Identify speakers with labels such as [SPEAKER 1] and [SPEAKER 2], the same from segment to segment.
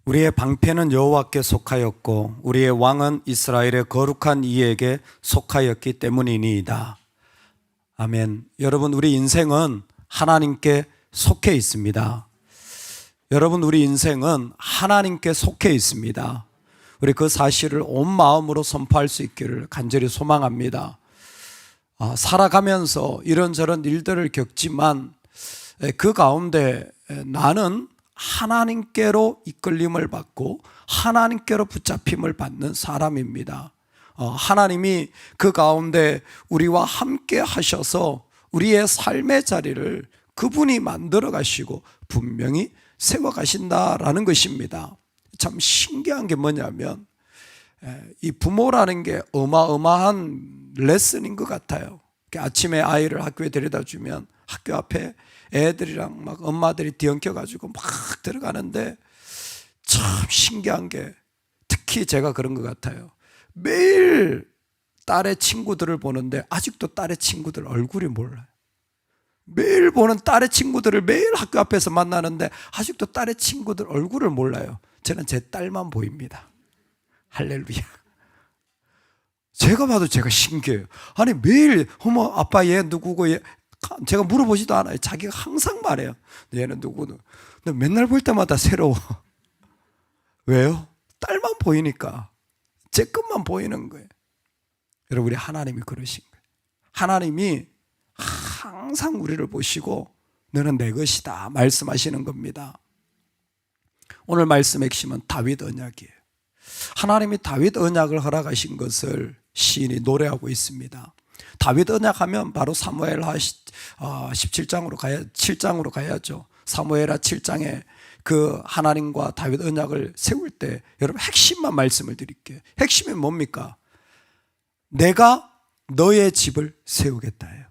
[SPEAKER 1] 우리의 방패는 여호와께 속하였고 우리의 왕은 이스라엘의 거룩한 이에게 속하였기 때문이니이다. 아멘. 여러분, 우리 인생은 하나님께 속해 있습니다. 여러분, 우리 인생은 하나님께 속해 있습니다. 우리 그 사실을 온 마음으로 선포할 수 있기를 간절히 소망합니다. 살아가면서 이런저런 일들을 겪지만 그 가운데 나는 하나님께로 이끌림을 받고 하나님께로 붙잡힘을 받는 사람입니다. 하나님이 그 가운데 우리와 함께 하셔서 우리의 삶의 자리를 그분이 만들어 가시고 분명히 세워 가신다라는 것입니다. 참 신기한 게 뭐냐면 이 부모라는 게 어마어마한 레슨인 것 같아요. 아침에 아이를 학교에 데려다 주면 학교 앞에 애들이랑 막 엄마들이 뒤엉켜 가지고 막 들어가는데 참 신기한 게 특히 제가 그런 것 같아요. 매일 딸의 친구들을 보는데 아직도 딸의 친구들 얼굴이 몰라요. 매일 보는 딸의 친구들을 매일 학교 앞에서 만나는데 아직도 딸의 친구들 얼굴을 몰라요. 저는 제 딸만 보입니다. 할렐루야. 제가 봐도 제가 신기해요. 아니 매일 어머 아빠 얘 누구고 얘 제가 물어보지도 않아요. 자기가 항상 말해요. 얘는 누구는. 근데 맨날 볼 때마다 새로워. 왜요? 딸만 보이니까. 제 것만 보이는 거예요. 여러분, 우리 하나님이 그러신 거예요. 하나님이 항상 우리를 보시고 너는 내 것이다 말씀하시는 겁니다. 오늘 말씀 핵심은 다윗 언약이에요. 하나님이 다윗 언약을 허락하신 것을 시인이 노래하고 있습니다. 다윗 언약하면 바로 사무엘하 17장으로 7장으로 가야죠. 사무엘하 7장에 그 하나님과 다윗 언약을 세울 때 여러분 핵심만 말씀을 드릴게요. 핵심이 뭡니까? 내가 너의 집을 세우겠다예요.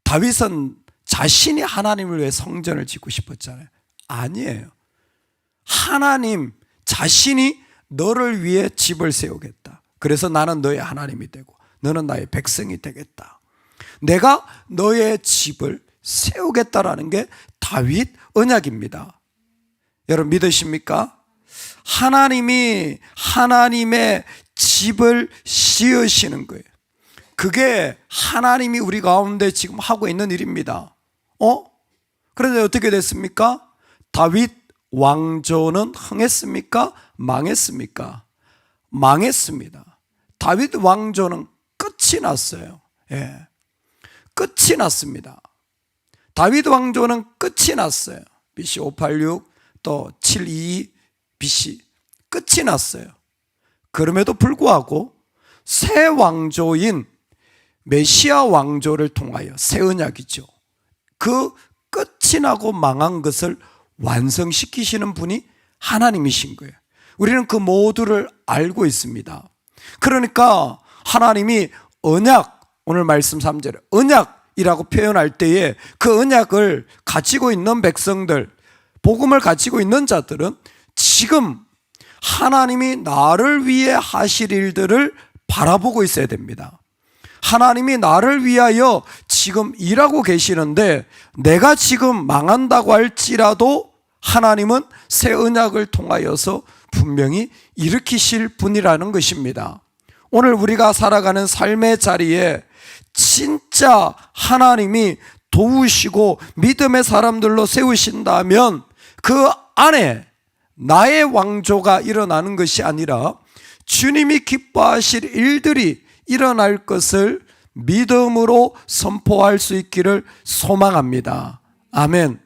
[SPEAKER 1] 다윗은 자신이 하나님을 위해 성전을 짓고 싶었잖아요. 아니에요. 하나님 자신이 너를 위해 집을 세우겠다. 그래서 나는 너의 하나님이 되고 너는 나의 백성이 되겠다. 내가 너의 집을 세우겠다라는 게 다윗 언약입니다. 여러분 믿으십니까? 하나님이 하나님의 집을 지으시는 거예요. 그게 하나님이 우리 가운데 지금 하고 있는 일입니다. 그런데 어떻게 됐습니까? 다윗 왕조는 흥했습니까? 망했습니까? 망했습니다. 다윗 왕조는 끝이 났어요. 끝이 났습니다. 다윗 왕조는 끝이 났어요. BC 586 또 722 BC 끝이 났어요. 그럼에도 불구하고 새 왕조인 메시아 왕조를 통하여 새 언약이죠. 그 끝이 나고 망한 것을 완성시키시는 분이 하나님이신 거예요. 우리는 그 모두를 알고 있습니다. 그러니까 하나님이 언약, 오늘 말씀 3절에 언약이라고 표현할 때에 그 언약을 가지고 있는 백성들, 복음을 가지고 있는 자들은 지금 하나님이 나를 위해 하실 일들을 바라보고 있어야 됩니다. 하나님이 나를 위하여 지금 일하고 계시는데 내가 지금 망한다고 할지라도 하나님은 새 언약을 통하여서 분명히 일으키실 분이라는 것입니다. 오늘 우리가 살아가는 삶의 자리에 진짜 하나님이 도우시고 믿음의 사람들로 세우신다면 그 안에 나의 왕조가 일어나는 것이 아니라 주님이 기뻐하실 일들이 일어날 것을 믿음으로 선포할 수 있기를 소망합니다. 아멘.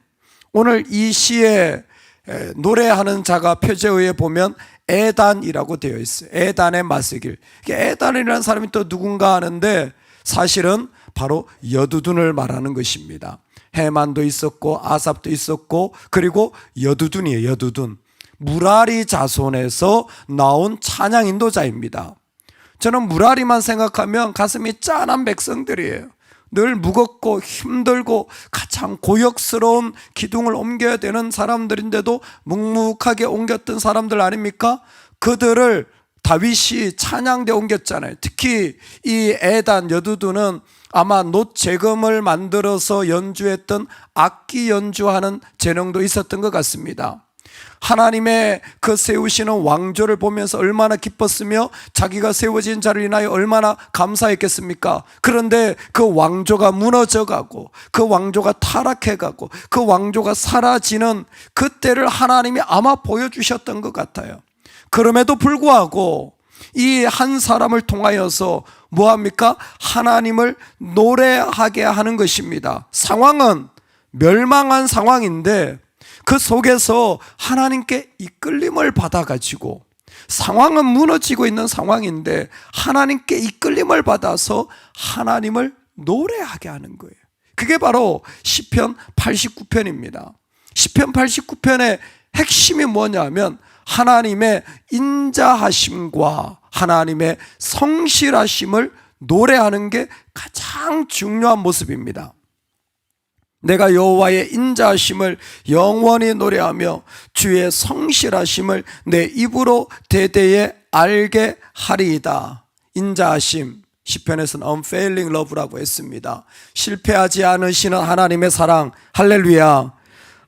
[SPEAKER 1] 오늘 이 시에 노래하는 자가 표제어에 보면 에단이라고 되어 있어요. 에단의 마스길. 에단이라는 사람이 또 누군가 하는데 사실은 바로 여두둔을 말하는 것입니다. 해만도 있었고 아삽도 있었고 그리고 여두둔이에요. 여두둔. 무라리 자손에서 나온 찬양 인도자입니다. 저는 무라리만 생각하면 가슴이 짠한 백성들이에요. 늘 무겁고 힘들고 가장 고역스러운 기둥을 옮겨야 되는 사람들인데도 묵묵하게 옮겼던 사람들 아닙니까? 그들을 다윗이 찬양대 옮겼잖아요. 특히 이 에단 여두둔은 아마 놋 재금을 만들어서 연주했던 악기 연주하는 재능도 있었던 것 같습니다. 하나님의 그 세우시는 왕조를 보면서 얼마나 기뻤으며 자기가 세워진 자를 인하여 얼마나 감사했겠습니까? 그런데 그 왕조가 무너져가고 그 왕조가 타락해가고 그 왕조가 사라지는 그때를 하나님이 아마 보여주셨던 것 같아요. 그럼에도 불구하고 이 한 사람을 통하여서 뭐합니까? 하나님을 노래하게 하는 것입니다. 상황은 멸망한 상황인데 그 속에서 하나님께 이끌림을 받아가지고, 상황은 무너지고 있는 상황인데 하나님께 이끌림을 받아서 하나님을 노래하게 하는 거예요. 그게 바로 시편 89편입니다. 시편 89편의 핵심이 뭐냐면 하나님의 인자하심과 하나님의 성실하심을 노래하는 게 가장 중요한 모습입니다. 내가 여호와의 인자하심을 영원히 노래하며 주의 성실하심을 내 입으로 대대에 알게 하리이다. 인자하심, 시편에서는 unfailing love라고 했습니다. 실패하지 않으시는 하나님의 사랑, 할렐루야.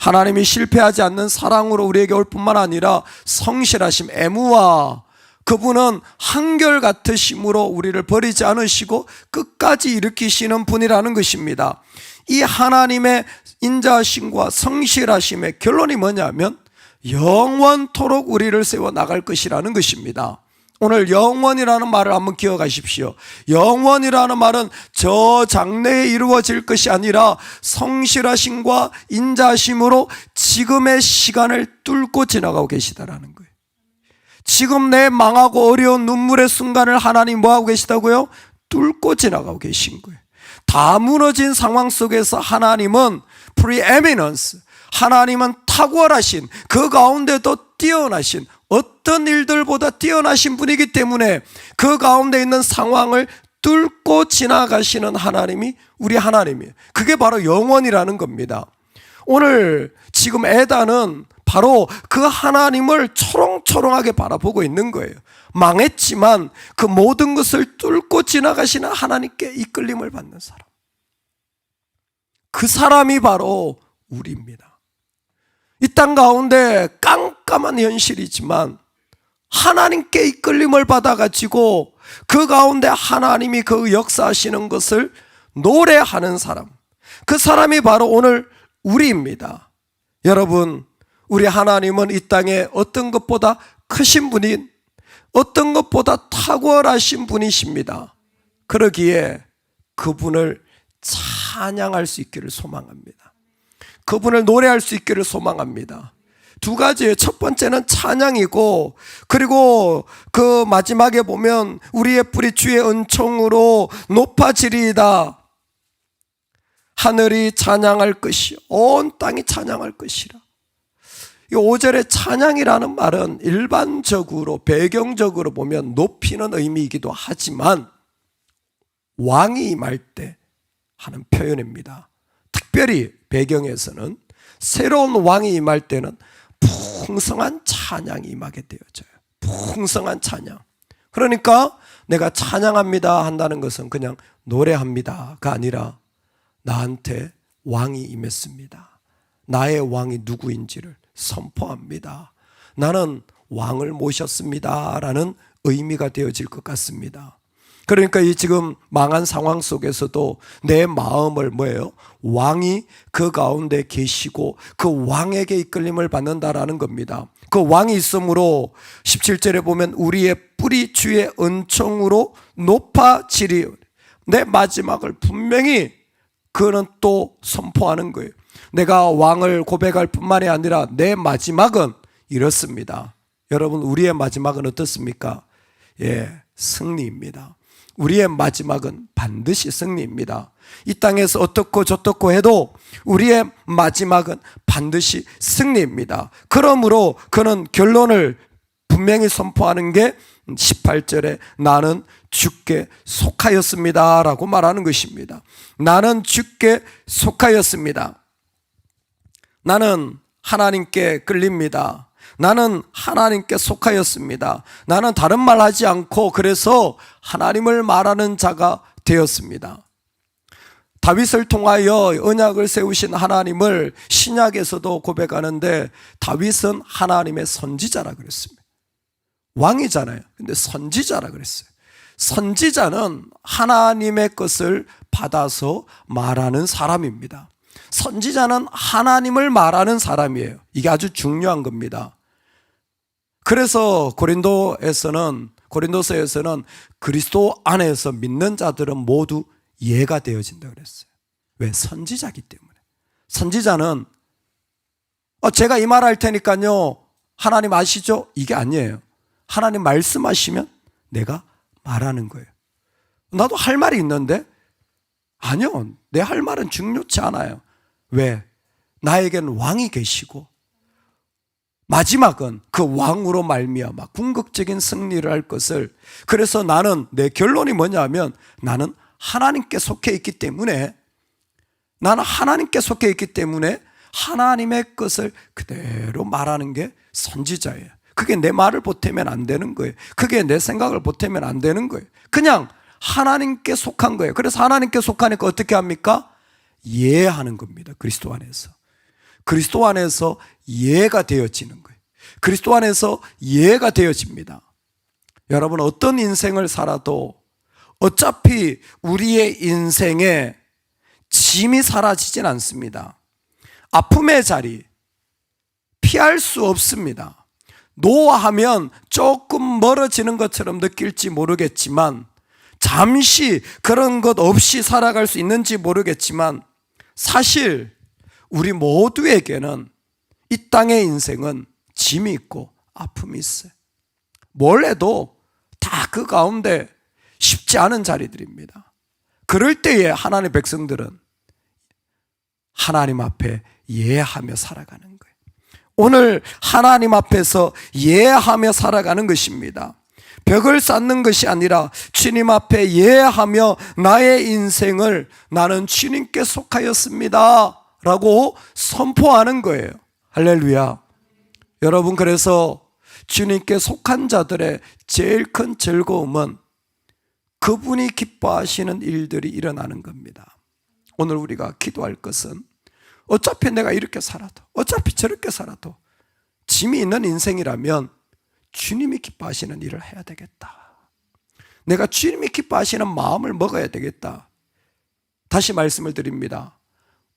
[SPEAKER 1] 하나님이 실패하지 않는 사랑으로 우리에게 올 뿐만 아니라 성실하심, 애무와 그분은 한결같으심으로 우리를 버리지 않으시고 끝까지 일으키시는 분이라는 것입니다. 이 하나님의 인자하심과 성실하심의 결론이 뭐냐면 영원토록 우리를 세워 나갈 것이라는 것입니다. 오늘 영원이라는 말을 한번 기억하십시오. 영원이라는 말은 저 장래에 이루어질 것이 아니라 성실하심과 인자하심으로 지금의 시간을 뚫고 지나가고 계시다라는 거예요. 지금 내 망하고 어려운 눈물의 순간을 하나님 뭐하고 계시다고요? 뚫고 지나가고 계신 거예요. 다 무너진 상황 속에서 하나님은 preeminence, 하나님은 탁월하신, 그 가운데도 뛰어나신, 어떤 일들보다 뛰어나신 분이기 때문에 그 가운데 있는 상황을 뚫고 지나가시는 하나님이 우리 하나님이에요. 그게 바로 영원이라는 겁니다. 오늘 지금 에다는 바로 그 하나님을 초롱초롱하게 바라보고 있는 거예요. 망했지만 그 모든 것을 뚫고 지나가시는 하나님께 이끌림을 받는 사람, 그 사람이 바로 우리입니다. 이 땅 가운데 깜깜한 현실이지만 하나님께 이끌림을 받아가지고 그 가운데 하나님이 그 역사하시는 것을 노래하는 사람, 그 사람이 바로 오늘 우리입니다. 여러분, 우리 하나님은 이 땅에 어떤 것보다 크신 분인, 어떤 것보다 탁월하신 분이십니다. 그러기에 그분을 찬양할 수 있기를 소망합니다. 그분을 노래할 수 있기를 소망합니다. 두 가지예요. 첫 번째는 찬양이고, 그리고 그 마지막에 보면 우리의 뿌리 주의 은총으로 높아지리이다. 하늘이 찬양할 것이요 온 땅이 찬양할 것이라. 이 5절의 찬양이라는 말은 일반적으로 배경적으로 보면 높이는 의미이기도 하지만 왕이 임할 때 하는 표현입니다. 특별히 배경에서는 새로운 왕이 임할 때는 풍성한 찬양이 임하게 되어져요. 풍성한 찬양. 그러니까 내가 찬양합니다 한다는 것은 그냥 노래합니다가 아니라 나한테 왕이 임했습니다. 나의 왕이 누구인지를 선포합니다. 나는 왕을 모셨습니다 라는 의미가 되어질 것 같습니다. 그러니까 이 지금 망한 상황 속에서도 내 마음을 뭐예요? 왕이 그 가운데 계시고 그 왕에게 이끌림을 받는다라는 겁니다. 그 왕이 있으므로 17절에 보면 우리의 뿌리 주의 은총으로 높아지리. 내 마지막을 분명히 그는 또 선포하는 거예요. 내가 왕을 고백할 뿐만이 아니라 내 마지막은 이렇습니다. 여러분, 우리의 마지막은 어떻습니까? 승리입니다. 우리의 마지막은 반드시 승리입니다. 이 땅에서 어떻고 저떻고 해도 우리의 마지막은 반드시 승리입니다. 그러므로 그는 결론을 분명히 선포하는 게 18절에 나는 주께 속하였습니다 라고 말하는 것입니다. 나는 주께 속하였습니다. 나는 하나님께 끌립니다. 나는 하나님께 속하였습니다. 나는 다른 말 하지 않고 그래서 하나님을 말하는 자가 되었습니다. 다윗을 통하여 언약을 세우신 하나님을 신약에서도 고백하는데 다윗은 하나님의 선지자라 그랬습니다. 왕이잖아요. 근데 선지자라 그랬어요. 선지자는 하나님의 것을 받아서 말하는 사람입니다. 선지자는 하나님을 말하는 사람이에요. 이게 아주 중요한 겁니다. 그래서 고린도서에서는 그리스도 안에서 믿는 자들은 모두 예가 되어진다 그랬어요. 왜? 선지자기 때문에. 선지자는 제가 이 말 할 테니까요 하나님 아시죠? 이게 아니에요. 하나님 말씀하시면 내가 말하는 거예요. 나도 할 말이 있는데 아니요, 내 할 말은 중요치 않아요. 왜? 나에겐 왕이 계시고 마지막은 그 왕으로 말미암아 궁극적인 승리를 할 것을, 그래서 나는 내 결론이 뭐냐면 나는 하나님께 속해 있기 때문에 하나님의 것을 그대로 말하는 게 선지자예요. 그게 내 말을 보태면 안 되는 거예요. 그게 내 생각을 보태면 안 되는 거예요. 그냥 하나님께 속한 거예요. 그래서 하나님께 속하니까 어떻게 합니까? 예하는 겁니다. 그리스도 안에서. 그리스도 안에서 예가 되어지는 거예요. 그리스도 안에서 예가 되어집니다. 여러분, 어떤 인생을 살아도 어차피 우리의 인생에 짐이 사라지진 않습니다. 아픔의 자리 피할 수 없습니다. 노화하면 조금 멀어지는 것처럼 느낄지 모르겠지만, 잠시 그런 것 없이 살아갈 수 있는지 모르겠지만, 사실 우리 모두에게는 이 땅의 인생은 짐이 있고 아픔이 있어요. 뭘 해도 다 그 가운데 쉽지 않은 자리들입니다. 그럴 때에 하나님의 백성들은 하나님 앞에 예하며 살아가는 거예요. 오늘 하나님 앞에서 예하며 살아가는 것입니다. 벽을 쌓는 것이 아니라 주님 앞에 예하며 나의 인생을 나는 주님께 속하였습니다 라고 선포하는 거예요. 할렐루야. 여러분, 그래서 주님께 속한 자들의 제일 큰 즐거움은 그분이 기뻐하시는 일들이 일어나는 겁니다. 오늘 우리가 기도할 것은 어차피 내가 이렇게 살아도, 어차피 저렇게 살아도 짐이 있는 인생이라면 주님이 기뻐하시는 일을 해야 되겠다. 내가 주님이 기뻐하시는 마음을 먹어야 되겠다. 다시 말씀을 드립니다.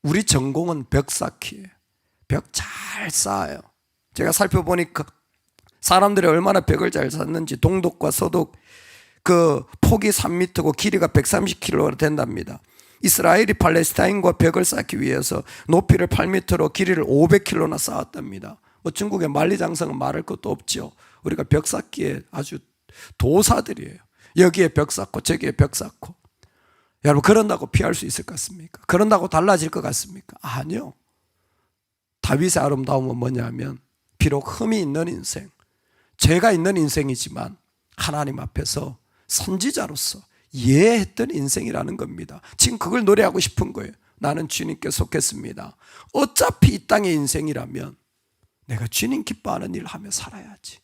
[SPEAKER 1] 우리 전공은 벽 쌓기예요. 벽 잘 쌓아요. 제가 살펴보니까 사람들이 얼마나 벽을 잘 쌓는지, 동독과 서독 그 폭이 3m고 길이가 130km가 된답니다. 이스라엘이 팔레스타인과 벽을 쌓기 위해서 높이를 8m로 길이를 500km나 쌓았답니다. 중국의 만리장성은 말할 것도 없죠. 우리가 벽 쌓기에 아주 도사들이에요. 여기에 벽 쌓고 저기에 벽 쌓고. 여러분, 그런다고 피할 수 있을 것 같습니까? 그런다고 달라질 것 같습니까? 아니요. 다윗의 아름다움은 뭐냐면 비록 흠이 있는 인생, 죄가 있는 인생이지만 하나님 앞에서 선지자로서 예했던 인생이라는 겁니다. 지금 그걸 노래하고 싶은 거예요. 나는 주님께 속했습니다. 어차피 이 땅의 인생이라면 내가 주님 기뻐하는 일을 하며 살아야지.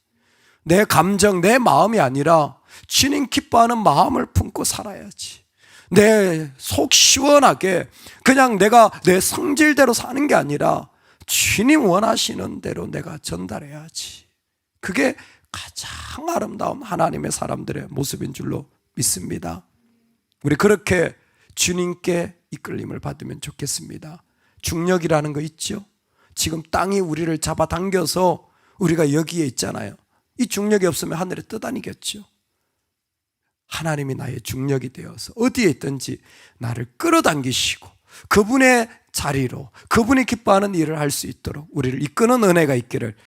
[SPEAKER 1] 내 감정, 내 마음이 아니라 주님 기뻐하는 마음을 품고 살아야지. 내 속 시원하게 그냥 내가 내 성질대로 사는 게 아니라 주님 원하시는 대로 내가 전달해야지. 그게 가장 아름다운 하나님의 사람들의 모습인 줄로 믿습니다. 우리 그렇게 주님께 이끌림을 받으면 좋겠습니다. 중력이라는 거 있죠? 지금 땅이 우리를 잡아당겨서 우리가 여기에 있잖아요. 이 중력이 없으면 하늘에 떠다니겠죠. 하나님이 나의 중력이 되어서 어디에 있든지 나를 끌어당기시고 그분의 자리로, 그분이 기뻐하는 일을 할 수 있도록 우리를 이끄는 은혜가 있기를